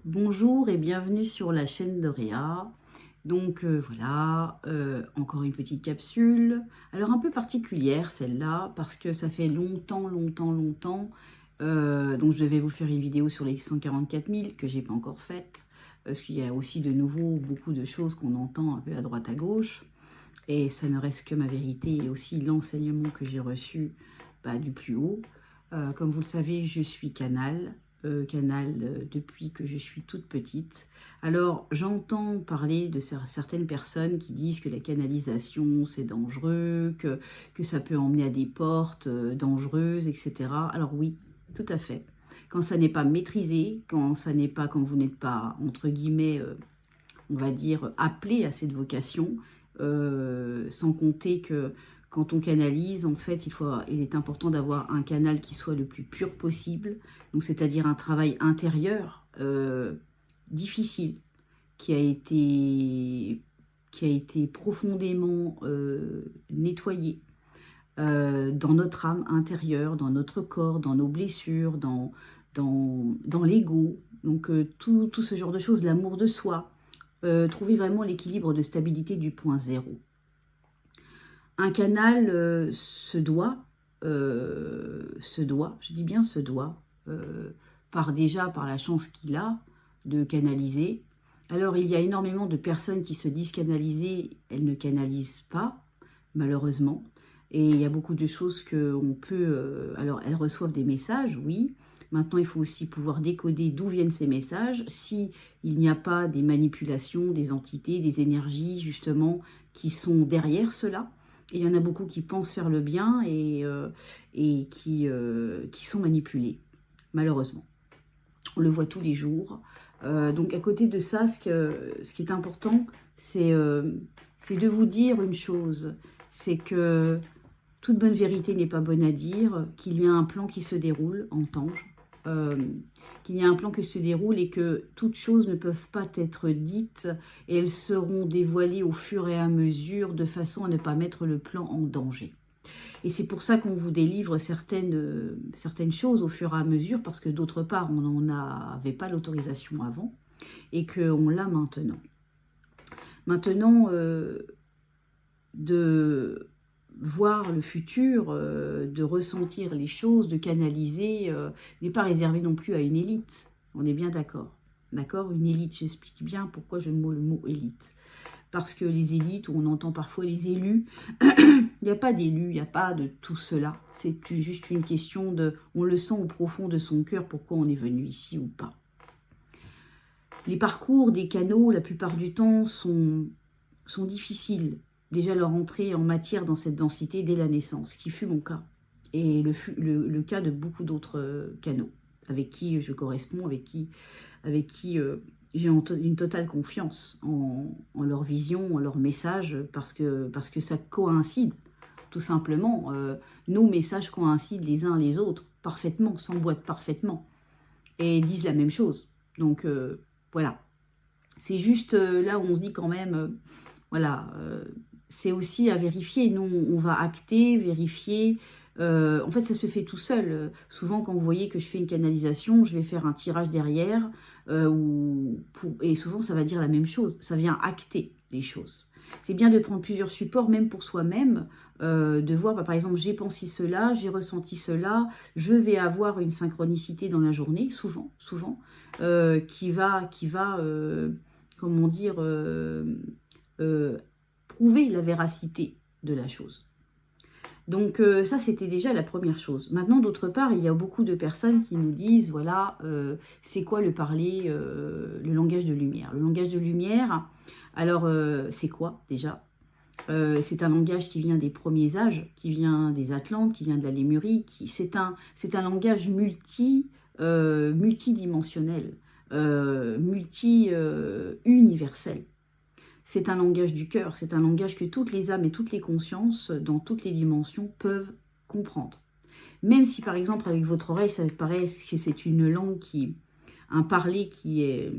Bonjour et bienvenue sur la chaîne de Réa. Donc voilà, encore une petite capsule. Alors un peu particulière celle-là parce que ça fait longtemps. Donc je vais vous faire une vidéo sur les 144 000 que j'ai pas encore faite. Parce qu'il y a aussi de nouveau beaucoup de choses qu'on entend un peu à droite à gauche. Et ça ne reste que ma vérité et aussi l'enseignement que j'ai reçu du plus haut. Comme vous le savez, je suis canal depuis que je suis toute petite. Alors, j'entends parler de certaines personnes qui disent que la canalisation, c'est dangereux, que ça peut emmener à des portes dangereuses, etc. Alors oui, tout à fait. Quand ça n'est pas maîtrisé, quand vous n'êtes pas, entre guillemets, on va dire, appelé à cette vocation, sans compter que quand on canalise, en fait, il est important d'avoir un canal qui soit le plus pur possible, donc c'est-à-dire un travail intérieur difficile, qui a été profondément nettoyé dans notre âme intérieure, dans notre corps, dans nos blessures, dans l'ego, donc tout ce genre de choses, l'amour de soi, trouver vraiment l'équilibre de stabilité du point zéro. Un canal je dis bien se doit, par la chance qu'il a de canaliser. Alors il y a énormément de personnes qui se disent canaliser, elles ne canalisent pas, malheureusement. Et il y a beaucoup de choses qu'on peut... alors elles reçoivent des messages, oui. Maintenant il faut aussi pouvoir décoder d'où viennent ces messages, si il n'y a pas des manipulations, des entités, des énergies justement qui sont derrière cela. Il y en a beaucoup qui pensent faire le bien et qui sont manipulés, malheureusement. On le voit tous les jours. Donc à côté de ça, ce qui est important, c'est de vous dire une chose, c'est que toute bonne vérité n'est pas bonne à dire, qu'il y a un plan qui se déroule en tange, qu'il y a un plan qui se déroule et que toutes choses ne peuvent pas être dites et elles seront dévoilées au fur et à mesure de façon à ne pas mettre le plan en danger. Et c'est pour ça qu'on vous délivre certaines choses au fur et à mesure, parce que d'autre part, on n'en avait pas l'autorisation avant et qu'on l'a maintenant. Maintenant, de voir le futur, de ressentir les choses, de canaliser, n'est pas réservé non plus à une élite. On est bien d'accord. D'accord? Une élite, j'explique bien pourquoi je mets le mot élite. Parce que les élites, où on entend parfois les élus, il n'y a pas d'élus, il n'y a pas de tout cela. C'est juste une question de... On le sent au profond de son cœur pourquoi on est venu ici ou pas. Les parcours des canaux, la plupart du temps, sont difficiles. Déjà leur entrée en matière dans cette densité dès la naissance, qui fut mon cas, et le cas de beaucoup d'autres canaux, avec qui je corresponds, avec qui j'ai une totale confiance en leur vision, en leur message, parce que ça coïncide, tout simplement. Nos messages coïncident les uns les autres, parfaitement, s'emboîtent parfaitement, et disent la même chose. Donc, voilà. C'est juste là où on se dit quand même... voilà, c'est aussi à vérifier. Nous, on va acter, vérifier. En fait, ça se fait tout seul. Souvent, quand vous voyez que je fais une canalisation, je vais faire un tirage derrière. Et souvent, ça va dire la même chose. Ça vient acter les choses. C'est bien de prendre plusieurs supports, même pour soi-même, de voir, par exemple, j'ai pensé cela, j'ai ressenti cela, je vais avoir une synchronicité dans la journée, souvent, qui va comment dire... prouver la véracité de la chose. Donc ça, c'était déjà la première chose. Maintenant, d'autre part, il y a beaucoup de personnes qui nous disent, voilà, c'est quoi le parler, le langage de lumière? Le langage de lumière, alors, c'est quoi déjà? C'est un langage qui vient des premiers âges, qui vient des Atlantes, qui vient de la Lémurie. C'est un langage multidimensionnel, universel. C'est un langage du cœur, c'est un langage que toutes les âmes et toutes les consciences, dans toutes les dimensions, peuvent comprendre. Même si, par exemple, avec votre oreille, ça paraît que c'est une langue un parler qui est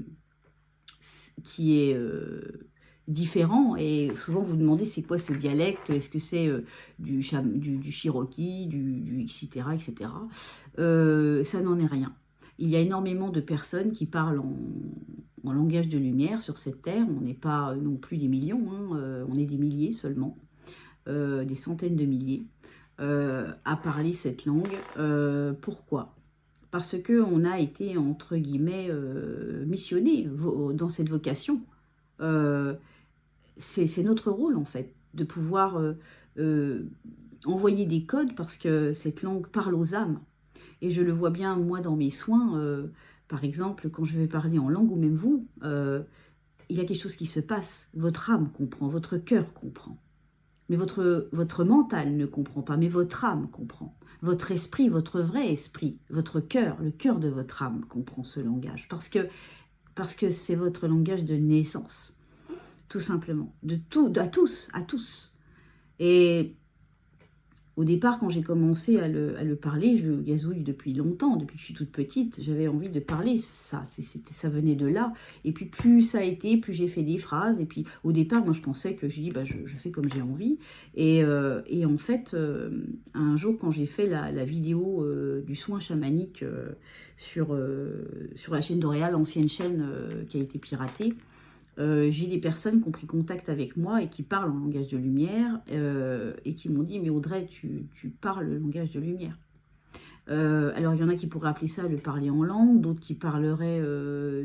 différent, et souvent vous demandez c'est quoi ce dialecte, est-ce que c'est du Cherokee, du etc., etc. Ça n'en est rien. il y a énormément de personnes qui parlent en langage de lumière sur cette terre. On n'est pas non plus des millions, hein, on est des milliers seulement, des centaines de milliers, à parler cette langue. Pourquoi? Parce qu'on a été, entre guillemets, missionné dans cette vocation. C'est notre rôle, en fait, de pouvoir envoyer des codes parce que cette langue parle aux âmes. Et je le vois bien, moi, dans mes soins, par exemple, quand je vais parler en langue, ou même vous, il y a quelque chose qui se passe. Votre âme comprend, votre cœur comprend. Mais votre mental ne comprend pas, mais votre âme comprend. Votre esprit, votre vrai esprit, votre cœur, le cœur de votre âme comprend ce langage. Parce que c'est votre langage de naissance, tout simplement. À tous. Et au départ, quand j'ai commencé à le parler, je le gazouille depuis longtemps, depuis que je suis toute petite, j'avais envie de parler, ça venait de là. Et puis plus ça a été, plus j'ai fait des phrases. Et puis au départ, moi je pensais que je fais comme j'ai envie. Et en fait, un jour quand j'ai fait la vidéo du soin chamanique sur la chaîne d'Oréal, l'ancienne chaîne qui a été piratée, j'ai des personnes qui ont pris contact avec moi et qui parlent en langage de lumière et qui m'ont dit « Mais Audrey, tu parles le langage de lumière ». Alors, il y en a qui pourraient appeler ça le parler en langue, d'autres qui parleraient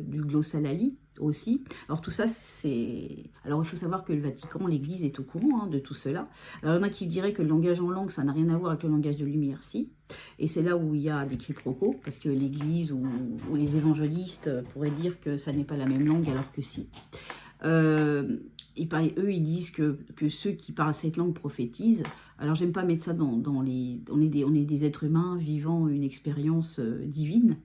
du glossalali aussi. Alors, tout ça, c'est... Alors, il faut savoir que le Vatican, l'Église est au courant de tout cela. Alors, il y en a qui diraient que le langage en langue, ça n'a rien à voir avec le langage de lumière, si. Et c'est là où il y a des quiproquos, parce que l'Église ou les évangélistes pourraient dire que ça n'est pas la même langue, alors que si. Eux, ils disent que ceux qui parlent cette langue prophétisent. Alors, j'aime pas mettre ça dans les... On est des êtres humains vivant une expérience divine,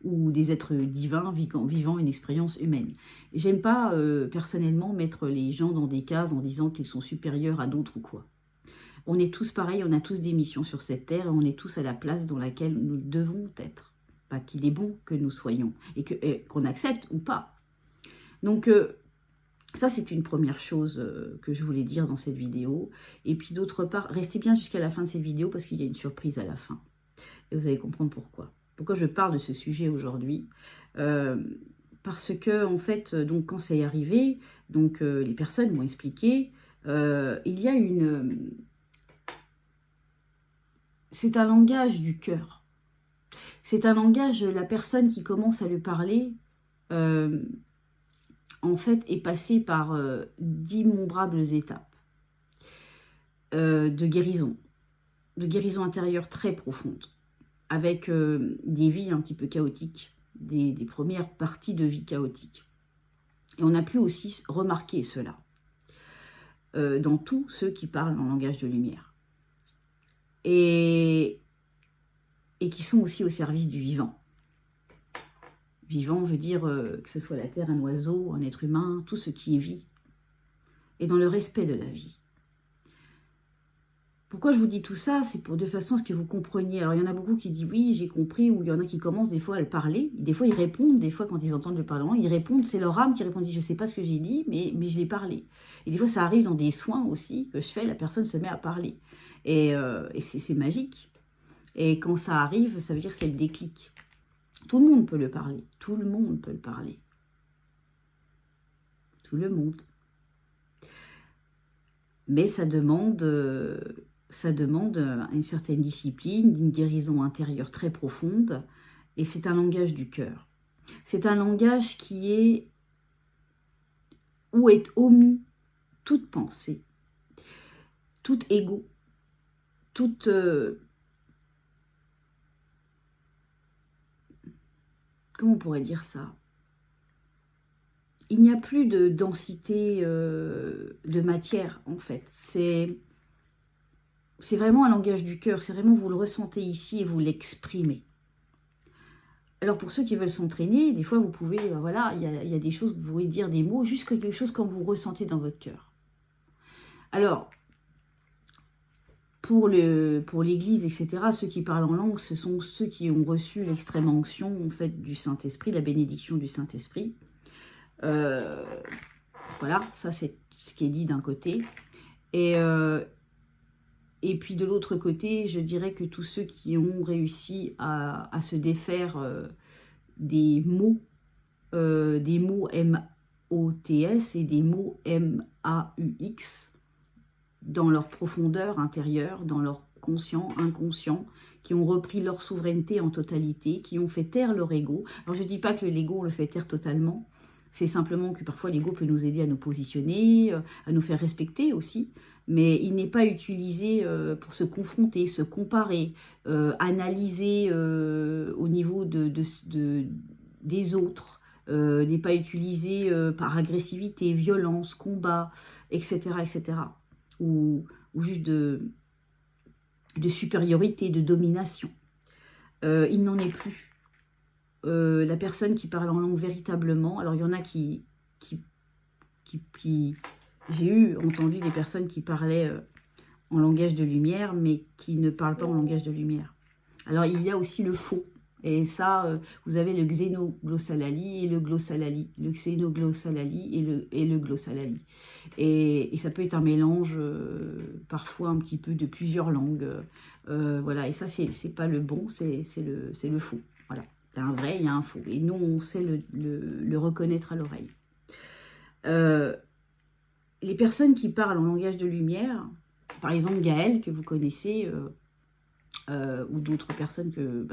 ou des êtres divins vivant une expérience humaine. J'aime pas, personnellement, mettre les gens dans des cases en disant qu'ils sont supérieurs à d'autres ou quoi. On est tous pareils, on a tous des missions sur cette terre, et on est tous à la place dans laquelle nous devons être. Pas qu'il est bon que nous soyons, et qu'on accepte ou pas. Donc, ça, c'est une première chose que je voulais dire dans cette vidéo. Et puis, d'autre part, restez bien jusqu'à la fin de cette vidéo parce qu'il y a une surprise à la fin. Et vous allez comprendre pourquoi. Pourquoi je parle de ce sujet aujourd'hui. Parce que, en fait, donc, quand c'est arrivé, donc, les personnes m'ont expliqué, il y a une... C'est un langage du cœur. C'est un langage, la personne qui commence à le parler... en fait, est passé par d'innombrables étapes de guérison intérieure très profonde, avec des vies un petit peu chaotiques, des premières parties de vie chaotiques. Et on a pu aussi remarquer cela dans tous ceux qui parlent en langage de lumière. Et qui sont aussi au service du vivant. Vivant veut dire que ce soit la terre, un oiseau, un être humain, tout ce qui est vie. Et dans le respect de la vie. Pourquoi je vous dis tout ça? C'est de façon à ce que vous compreniez. Alors, il y en a beaucoup qui disent oui, j'ai compris, ou il y en a qui commencent des fois à le parler. Des fois, ils répondent, des fois, quand ils entendent le parlement, ils répondent, c'est leur âme qui répond, je ne sais pas ce que j'ai dit, mais je l'ai parlé. Et des fois, ça arrive dans des soins aussi que je fais, la personne se met à parler. Et c'est magique. Et quand ça arrive, ça veut dire que c'est le déclic. Tout le monde peut le parler. Tout le monde peut le parler. Tout le monde. Mais ça demande une certaine discipline, une guérison intérieure très profonde. Et c'est un langage du cœur. C'est un langage où est omis toute pensée, tout ego, toute... comment on pourrait dire ça? Il n'y a plus de densité de matière, en fait. C'est vraiment un langage du cœur. C'est vraiment, vous le ressentez ici et vous l'exprimez. Alors, pour ceux qui veulent s'entraîner, des fois, vous pouvez... voilà, il y a des choses, vous pouvez dire des mots, juste quelque chose quand vous ressentez dans votre cœur. Alors, pour l'Église, etc., ceux qui parlent en langue, ce sont ceux qui ont reçu l'extrême onction, en fait, du Saint-Esprit, la bénédiction du Saint-Esprit. Voilà, ça c'est ce qui est dit d'un côté. Et Et puis de l'autre côté, je dirais que tous ceux qui ont réussi à se défaire des mots M-O-T-S et des mots M-A-U-X dans leur profondeur intérieure, dans leur conscient, inconscient, qui ont repris leur souveraineté en totalité, qui ont fait taire leur ego. Alors je ne dis pas que l'ego, on le fait taire totalement, c'est simplement que parfois l'ego peut nous aider à nous positionner, à nous faire respecter aussi, mais il n'est pas utilisé pour se confronter, se comparer, analyser au niveau des autres, n'est pas utilisé par agressivité, violence, combat, etc. etc. Ou juste de supériorité, de domination. Il n'en est plus. La personne qui parle en langue véritablement, alors il y en a qui j'ai entendu des personnes qui parlaient en langage de lumière, mais qui ne parlent pas en langage de lumière. Alors il y a aussi le faux. Et ça, vous avez le xénoglossalali et le glossalali, le xénoglossalali et le glossalali. Et ça peut être un mélange, parfois un petit peu de plusieurs langues. Voilà, et ça, c'est pas le bon, c'est le faux. Voilà, il y a un vrai, il y a un faux. Et nous, on sait le reconnaître à l'oreille. Les personnes qui parlent en langage de lumière, par exemple Gaëlle, que vous connaissez, ou d'autres personnes que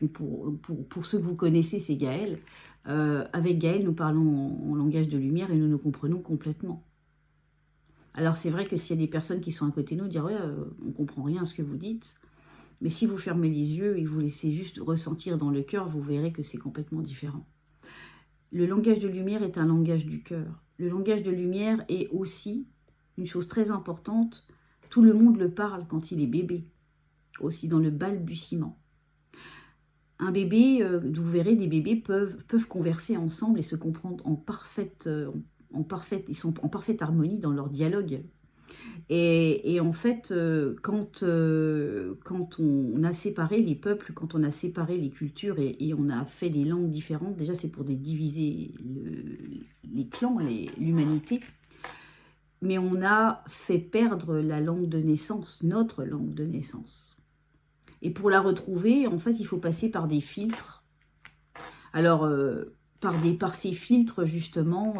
pour ceux que vous connaissez, c'est Gaëlle. Avec Gaëlle, nous parlons en langage de lumière et nous nous comprenons complètement. Alors c'est vrai que s'il y a des personnes qui sont à côté de nous, dire ouais, on comprend rien à ce que vous dites, mais si vous fermez les yeux et que vous laissez juste ressentir dans le cœur, vous verrez que c'est complètement différent. Le langage de lumière est un langage du cœur. Le langage de lumière est aussi une chose très importante. Tout le monde le parle quand il est bébé, aussi dans le balbutiement. Un bébé, vous verrez, des bébés peuvent converser ensemble et se comprendre ils sont en parfaite harmonie dans leur dialogue. Et en fait, quand on a séparé les peuples, quand on a séparé les cultures et on a fait des langues différentes, déjà c'est pour diviser les clans, l'humanité, mais on a fait perdre la langue de naissance, notre langue de naissance. Et pour la retrouver, en fait, il faut passer par des filtres. Alors, par ces filtres, justement,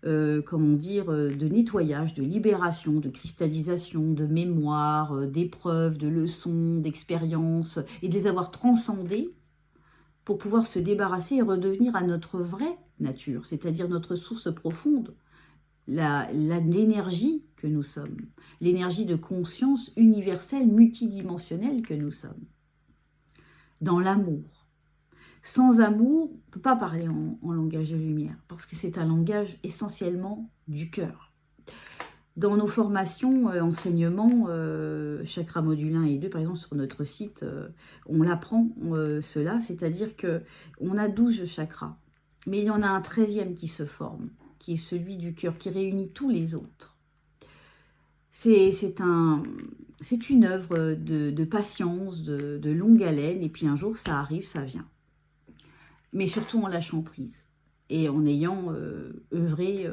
comment dire, de nettoyage, de libération, de cristallisation, de mémoire, d'épreuves, de leçons, d'expériences, et de les avoir transcendés pour pouvoir se débarrasser et redevenir à notre vraie nature, c'est-à-dire notre source profonde, l'énergie que nous sommes, l'énergie de conscience universelle, multidimensionnelle que nous sommes, dans l'amour. Sans amour, on ne peut pas parler en langage de lumière, parce que c'est un langage essentiellement du cœur. Dans nos formations, enseignements, chakra module 1 et 2, par exemple, sur notre site, on l'apprend cela, c'est-à-dire qu'on a 12 chakras, mais il y en a un 13e qui se forme, qui est celui du cœur, qui réunit tous les autres. C'est une œuvre de patience, de longue haleine, et puis un jour, ça arrive, ça vient. Mais surtout en lâchant prise, et en ayant œuvré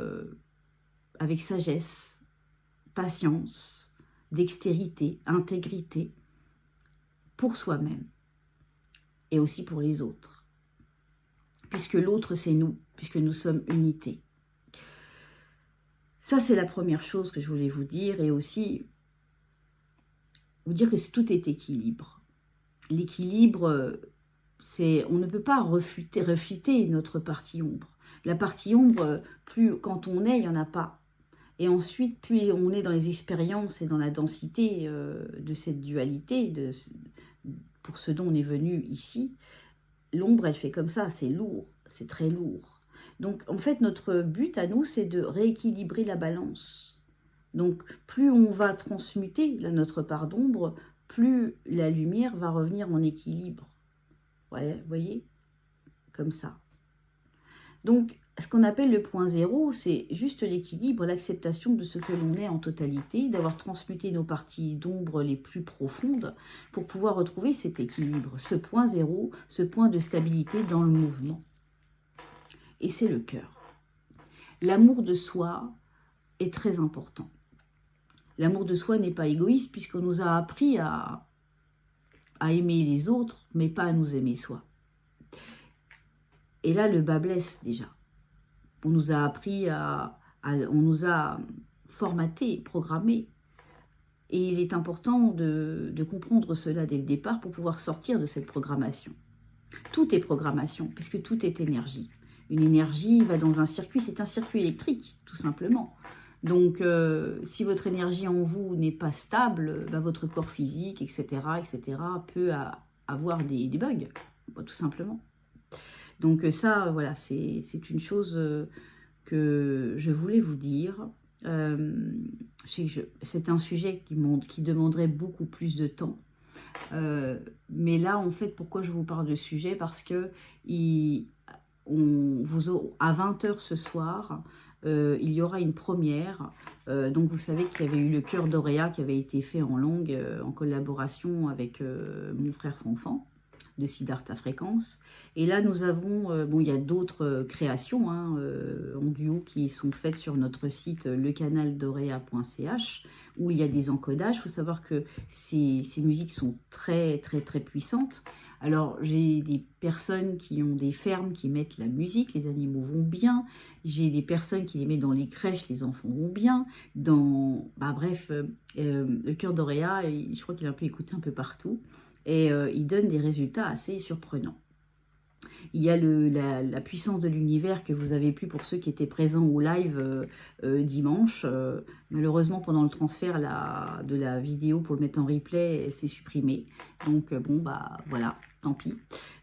avec sagesse, patience, dextérité, intégrité, pour soi-même, et aussi pour les autres. Puisque l'autre, c'est nous, puisque nous sommes unité. Ça, c'est la première chose que je voulais vous dire, et aussi vous dire que tout est équilibre. L'équilibre, on ne peut pas refuter notre partie ombre. La partie ombre, plus quand on est, il n'y en a pas. Et ensuite, plus on est dans les expériences et dans la densité de cette dualité, pour ce dont on est venu ici, l'ombre, elle fait comme ça, c'est lourd, c'est très lourd. Donc, en fait, notre but à nous, c'est de rééquilibrer la balance. Donc, plus on va transmuter notre part d'ombre, plus la lumière va revenir en équilibre. Ouais, vous voyez, comme ça. Donc, ce qu'on appelle le point zéro, c'est juste l'équilibre, l'acceptation de ce que l'on est en totalité, d'avoir transmuté nos parties d'ombre les plus profondes pour pouvoir retrouver cet équilibre, ce point zéro, ce point de stabilité dans le mouvement. Et c'est le cœur. L'amour de soi est très important. L'amour de soi n'est pas égoïste puisqu'on nous a appris à aimer les autres, mais pas à nous aimer soi. Et là, le bas blesse déjà. On nous a appris on nous a formaté, programmé. Et il est important de comprendre cela dès le départ pour pouvoir sortir de cette programmation. Tout est programmation, puisque tout est énergie. Une énergie va dans un circuit, c'est un circuit électrique, tout simplement. Donc, si votre énergie en vous n'est pas stable, votre corps physique, etc., peut avoir des bugs, tout simplement. Donc ça, voilà, c'est une chose que je voulais vous dire. C'est un sujet qui demanderait beaucoup plus de temps. Mais là, en fait, pourquoi je vous parle de ce sujet? Parce que à 20 h ce soir, il y aura une première. Donc, vous savez qu'il y avait eu le cœur d'Auréa qui avait été fait en langue, en collaboration avec mon frère Fanfan de Siddhartha Fréquence. Et là, nous avons, il y a d'autres créations en duo qui sont faites sur notre site lecanaldorea.ch où il y a des encodages. Il faut savoir que ces musiques sont très, très, très puissantes. Alors, j'ai des personnes qui ont des fermes qui mettent la musique, les animaux vont bien. J'ai des personnes qui les mettent dans les crèches, les enfants vont bien. Bref, le cœur d'Auréa, je crois qu'il est un peu écouté un peu partout. Et il donne des résultats assez surprenants. Il y a la puissance de l'univers que vous avez pu pour ceux qui étaient présents au live dimanche. Malheureusement, pendant le transfert de la vidéo pour le mettre en replay, c'est supprimé. Donc, voilà, tant pis.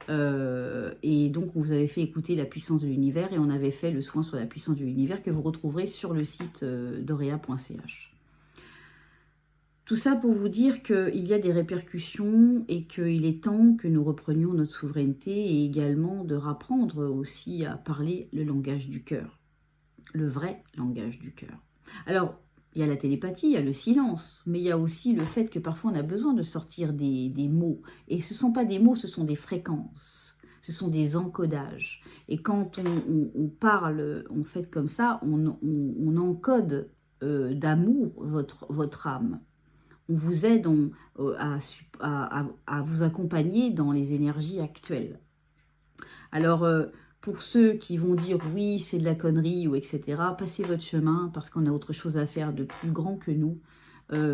Et donc, on vous avait fait écouter la puissance de l'univers et on avait fait le soin sur la puissance de l'univers que vous retrouverez sur le site dorea.ch. Tout ça pour vous dire qu'il y a des répercussions et qu'il est temps que nous reprenions notre souveraineté et également de rapprendre aussi à parler le langage du cœur, le vrai langage du cœur. Alors, il y a la télépathie, il y a le silence, mais il y a aussi le fait que parfois on a besoin de sortir des mots. Et ce ne sont pas des mots, ce sont des fréquences, ce sont des encodages. Et quand on parle, on fait comme ça, on encode d'amour votre âme. On vous aide à vous accompagner dans les énergies actuelles. Alors, pour ceux qui vont dire « oui, c'est de la connerie » ou etc., passez votre chemin parce qu'on a autre chose à faire de plus grand que nous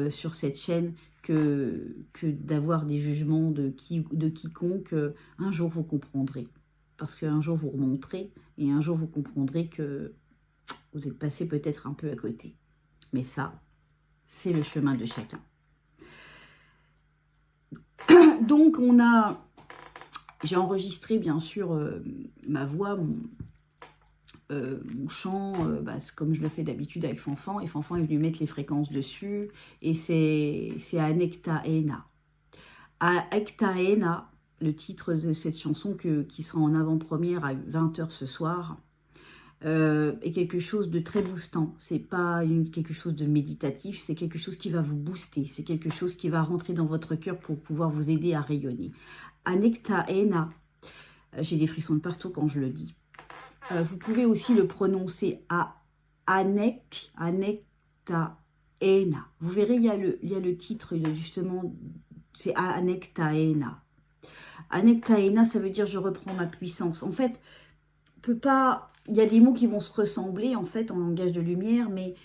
sur cette chaîne que d'avoir des jugements de quiconque. Un jour, vous comprendrez. Parce qu'un jour, vous remonterez et un jour, vous comprendrez que vous êtes passé peut-être un peu à côté. Mais ça, c'est le chemin de chacun. Donc, j'ai enregistré bien sûr ma voix, mon chant, comme je le fais d'habitude avec Fanfan, et Fanfan est venu mettre les fréquences dessus, et c'est Anektaena. Anektaena, le titre de cette chanson qui sera en avant-première à 20 h ce soir, est quelque chose de très boostant. C'est pas quelque chose de méditatif, c'est quelque chose qui va vous booster, c'est quelque chose qui va rentrer dans votre cœur pour pouvoir vous aider à rayonner. Anektaena, j'ai des frissons de partout quand je le dis. Vous pouvez aussi le prononcer à Anektaena. Vous verrez, il y a le titre, justement, c'est Anektaena. Anektaena, ça veut dire je reprends ma puissance. En fait, il y a des mots qui vont se ressembler en fait en langage de lumière, mais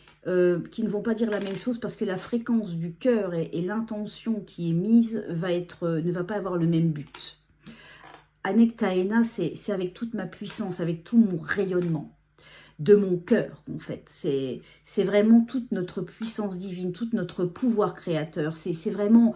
qui ne vont pas dire la même chose parce que la fréquence du cœur et l'intention qui est mise ne va pas avoir le même but. Anektaena, c'est avec toute ma puissance, avec tout mon rayonnement de mon cœur en fait. C'est vraiment toute notre puissance divine, tout notre pouvoir créateur. C'est vraiment...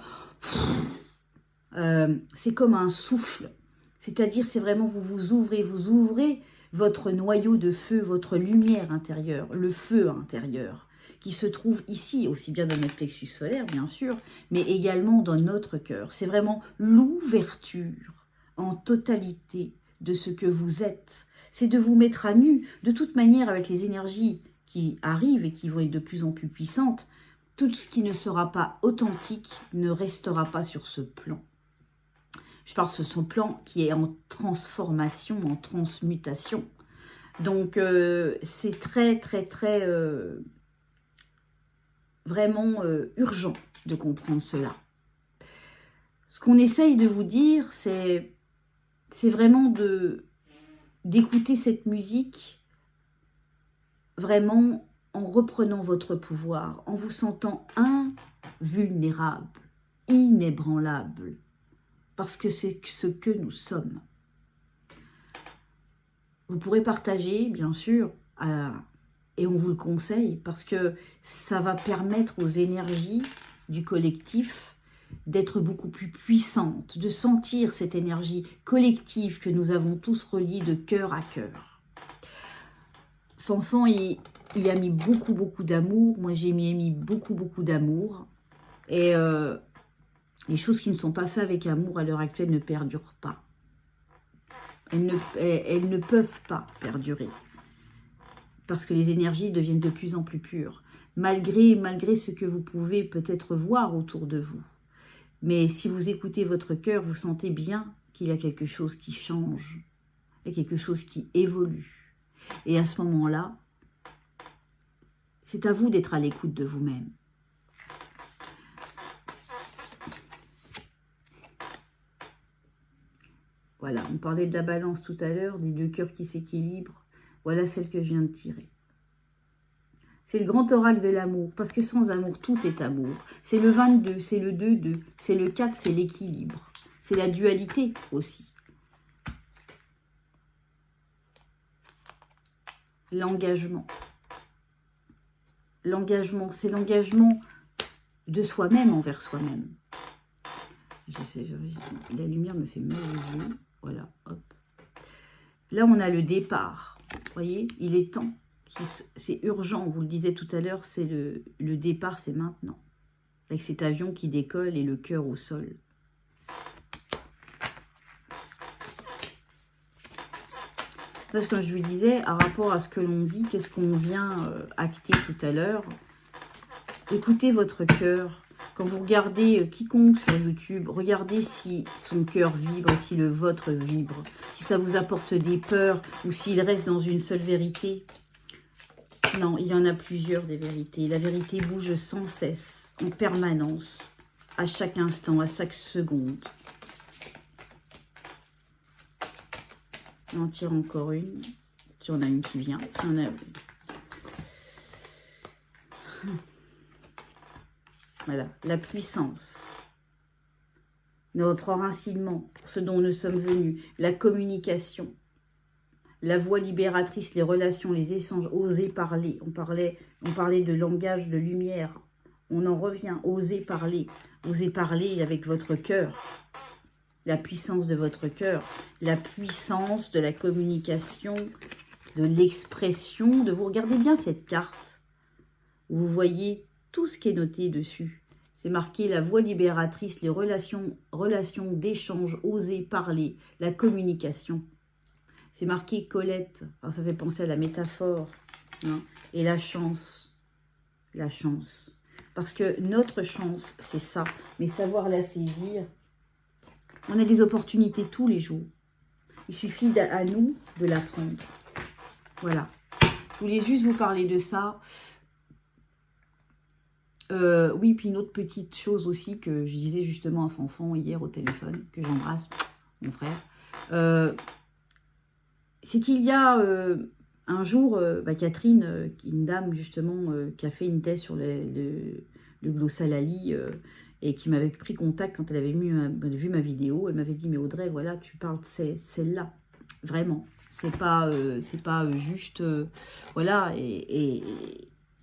c'est comme un souffle. C'est-à-dire, c'est vraiment, vous ouvrez votre noyau de feu, votre lumière intérieure, le feu intérieur, qui se trouve ici, aussi bien dans notre plexus solaire, bien sûr, mais également dans notre cœur. C'est vraiment l'ouverture en totalité de ce que vous êtes. C'est de vous mettre à nu. De toute manière, avec les énergies qui arrivent et qui vont être de plus en plus puissantes, tout ce qui ne sera pas authentique ne restera pas sur ce plan. Je parle de son plan qui est en transformation, en transmutation. Donc, c'est très, très, très vraiment urgent de comprendre cela. Ce qu'on essaye de vous dire, c'est vraiment d'écouter cette musique vraiment en reprenant votre pouvoir, en vous sentant invulnérable, inébranlable, parce que c'est ce que nous sommes. Vous pourrez partager, bien sûr, et on vous le conseille, parce que ça va permettre aux énergies du collectif d'être beaucoup plus puissantes, de sentir cette énergie collective que nous avons tous reliée de cœur à cœur. Fanfan, il a mis beaucoup d'amour, moi j'ai mis beaucoup d'amour, et les choses qui ne sont pas faites avec amour à l'heure actuelle ne perdurent pas. Elles ne peuvent pas perdurer. Parce que les énergies deviennent de plus en plus pures. Malgré ce que vous pouvez peut-être voir autour de vous. Mais si vous écoutez votre cœur, vous sentez bien qu'il y a quelque chose qui change. Il y a quelque chose qui évolue. Et à ce moment-là, c'est à vous d'être à l'écoute de vous-même. Voilà, on parlait de la balance tout à l'heure, des deux cœurs qui s'équilibrent. Voilà celle que je viens de tirer. C'est le grand oracle de l'amour, parce que sans amour, tout est amour. C'est le 22, c'est le 2-2, c'est le 4, c'est l'équilibre. C'est la dualité aussi. L'engagement. L'engagement, c'est l'engagement de soi-même envers soi-même. La lumière me fait mal aux yeux. Voilà, hop. Là, on a le départ. Vous voyez, il est temps. C'est urgent, on vous le disait tout à l'heure, c'est le départ, c'est maintenant. Avec cet avion qui décolle et le cœur au sol. Parce que comme je vous disais, par rapport à ce que l'on vit, qu'est-ce qu'on vient acter tout à l'heure, écoutez votre cœur. Quand vous regardez quiconque sur YouTube, regardez si son cœur vibre, si le vôtre vibre, si ça vous apporte des peurs ou s'il reste dans une seule vérité. Non, il y en a plusieurs des vérités. La vérité bouge sans cesse, en permanence, à chaque instant, à chaque seconde. On en tire encore une. Si on a une qui vient. Si on a... Voilà, la puissance, notre enracinement, pour ce dont nous sommes venus, la communication, la voix libératrice, les relations, les échanges, oser parler. On parlait de langage de lumière. On en revient, oser parler avec votre cœur, la puissance de votre cœur, la puissance de la communication, de l'expression, de vous regarder bien cette carte. Vous voyez tout ce qui est noté dessus. C'est marqué la voix libératrice, les relations d'échange, oser parler, la communication. C'est marqué Colette, alors ça fait penser à la métaphore, hein, et la chance. La chance. Parce que notre chance, c'est ça. Mais savoir la saisir, on a des opportunités tous les jours. Il suffit à nous de la prendre. Voilà. Je voulais juste vous parler de ça. Oui, puis une autre petite chose aussi que je disais justement à Fanfan hier au téléphone, que j'embrasse, mon frère, c'est qu'il y a un jour, Catherine, une dame justement qui a fait une thèse sur le glossalali et qui m'avait pris contact quand elle avait vu ma vidéo, elle m'avait dit, mais Audrey, voilà, tu parles de celle-là, vraiment, c'est pas juste, voilà, et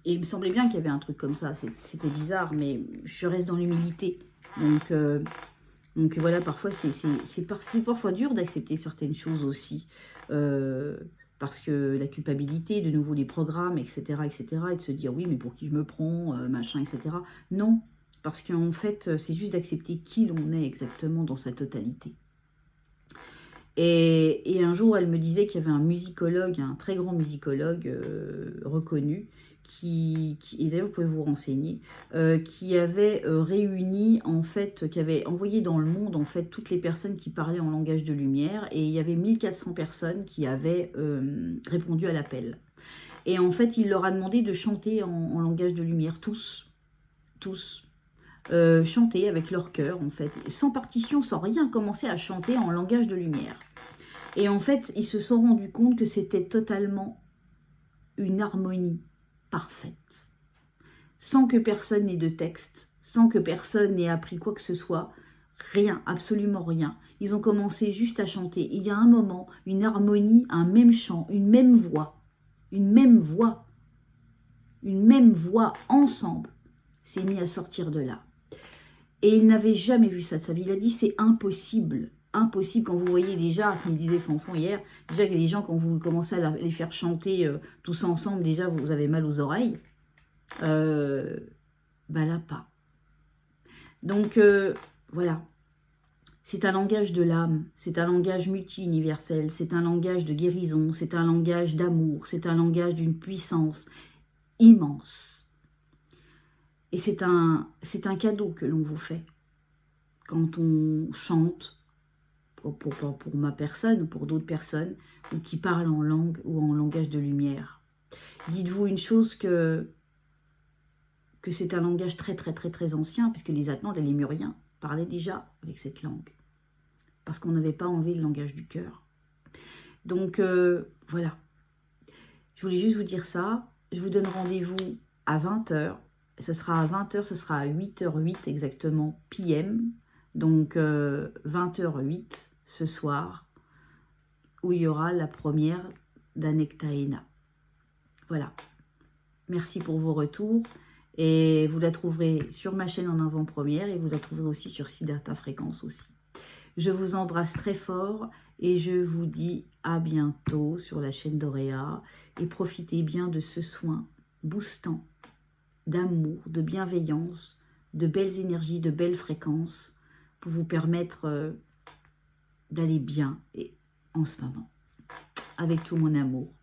il me semblait bien qu'il y avait un truc comme ça. C'était bizarre, mais je reste dans l'humilité. Donc voilà, parfois, c'est parfois dur d'accepter certaines choses aussi. Parce que la culpabilité, de nouveau les programmes, etc., et de se dire, oui, mais pour qui je me prends, machin, etc. Non, parce qu'en fait, c'est juste d'accepter qui l'on est exactement dans sa totalité. Et un jour, elle me disait qu'il y avait un musicologue, un très grand musicologue reconnu, et d'ailleurs vous pouvez vous renseigner, qui avait réuni, en fait, qui avait envoyé dans le monde, en fait, toutes les personnes qui parlaient en langage de lumière, et il y avait 1400 personnes qui avaient répondu à l'appel. Et en fait, il leur a demandé de chanter en langage de lumière, tous. tous, chanter avec leur cœur, en fait, sans partition, sans rien, commencer à chanter en langage de lumière. Et en fait, ils se sont rendus compte que c'était totalement une harmonie parfaite. Sans que personne n'ait de texte, sans que personne n'ait appris quoi que ce soit, rien, absolument rien. Ils ont commencé juste à chanter. Il y a un moment, une harmonie, un même chant, une même voix ensemble s'est mis à sortir de là. Et il n'avait jamais vu ça de sa vie. Il a dit c'est impossible. Impossible quand vous voyez déjà, comme disait Fanfan hier, déjà que les gens, quand vous commencez à les faire chanter tous ensemble, déjà vous avez mal aux oreilles. Bah là, pas. Donc, voilà. C'est un langage de l'âme, c'est un langage multi-universel, c'est un langage de guérison, c'est un langage d'amour, c'est un langage d'une puissance immense. Et c'est un cadeau que l'on vous fait quand on chante, pour ma personne ou pour d'autres personnes, ou qui parlent en langue ou en langage de lumière. Dites-vous une chose que c'est un langage très ancien, puisque les Atlantes et les Lémuriens parlaient déjà avec cette langue, parce qu'on n'avait pas enlevé le langage du cœur. Donc, voilà. Je voulais juste vous dire ça. Je vous donne rendez-vous à 20 h. Ce sera à 20 h, ce sera à 8h08 exactement, PM. Donc, 20h08 ce soir, où il y aura la première d'Anectaena. Voilà. Merci pour vos retours. Et vous la trouverez sur ma chaîne en avant-première et vous la trouverez aussi sur Siddhartha Fréquence aussi. Je vous embrasse très fort et je vous dis à bientôt sur la chaîne d'Auréa. Et profitez bien de ce soin boostant d'amour, de bienveillance, de belles énergies, de belles fréquences pour vous permettre d'aller bien et en ce moment. Avec tout mon amour.